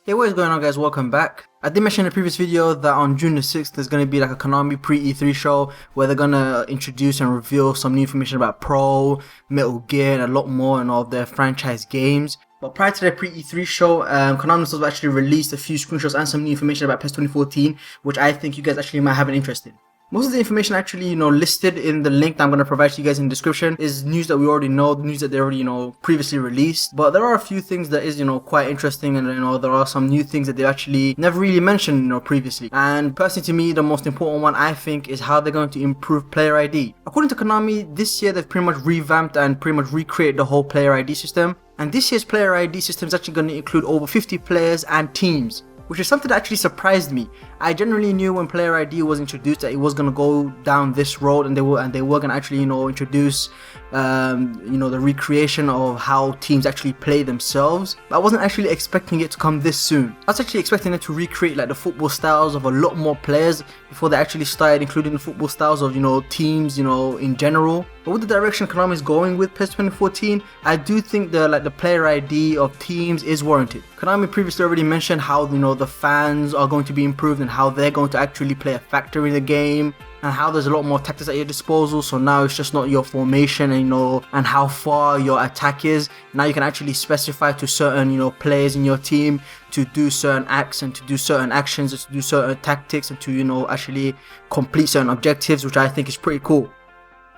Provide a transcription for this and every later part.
Hey, what is going on, guys? Welcome back. I did mention in the previous video that on June the 6th there's going to be like a Konami pre-E3 show where they're going to introduce and reveal some new information about Pro, Metal Gear, and a lot more in all of their franchise games. But prior to their pre-E3 show, Konami themselves actually released a few screenshots and some new information about PES 2014, which I think you guys actually might have an interest in. Most of the information actually, listed in the link that I'm going to provide to you guys in the description is news that we already know, news that they already, previously released. But there are a few things that is, quite interesting, and, there are some new things that they actually never really mentioned, previously. And personally to me, the most important one, I think, is how they're going to improve player ID. According to Konami, this year they've pretty much revamped and pretty much recreated the whole player ID system. And this year's player ID system is actually going to include over 50 players and teams, which is something that actually surprised me. I generally knew when player ID was introduced that it was gonna go down this road, and they were gonna actually introduce the recreation of how teams actually play themselves. But I wasn't actually expecting it to come this soon. I was actually expecting them to recreate like the football styles of a lot more players before they actually started including the football styles of teams in general. But with the direction Konami is going with PES 2014, I do think the player ID of teams is warranted. Konami previously already mentioned how the fans are going to be improved and how they're going to actually play a factor in the game, and how there's a lot more tactics at your disposal. So now it's just not your formation and how far your attack is. Now you can actually specify to certain players in your team to do certain acts and to do certain actions and to do certain tactics and to actually complete certain objectives, which I think is pretty cool.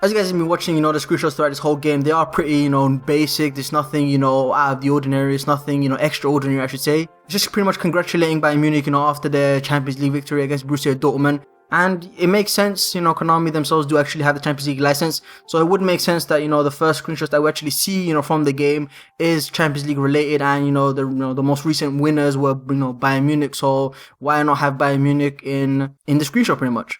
As you guys have been watching, the screenshots throughout this whole game, they are pretty, basic. There's nothing, out of the ordinary. It's nothing, extraordinary, I should say. It's just pretty much congratulating Bayern Munich, after their Champions League victory against Borussia Dortmund. And it makes sense, Konami themselves do actually have the Champions League license. So it would make sense that, the first screenshots that we actually see, from the game is Champions League related. And, the most recent winners were, Bayern Munich. So why not have Bayern Munich in the screenshot pretty much?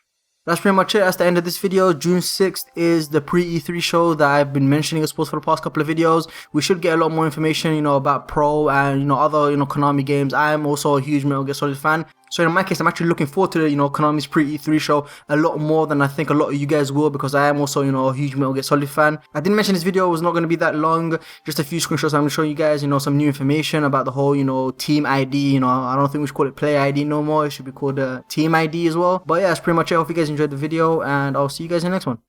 That's pretty much it. That's the end of this video. June 6th is the pre-E3 show that I've been mentioning, I suppose, for the past couple of videos. We should get a lot more information, about Pro and, other, Konami games. I am also a huge Metal Gear Solid fan. So in my case, I'm actually looking forward to the, Konami's pre-E3 show a lot more than I think a lot of you guys will, because I am also, a huge Metal Gear Solid fan. I didn't mention this video was not going to be that long, just a few screenshots. I'm going to show you guys, some new information about the whole, team ID. I don't think we should call it player ID no more. It should be called team ID as well. But yeah, that's pretty much it. I hope you guys enjoyed the video, and I'll see you guys in the next one.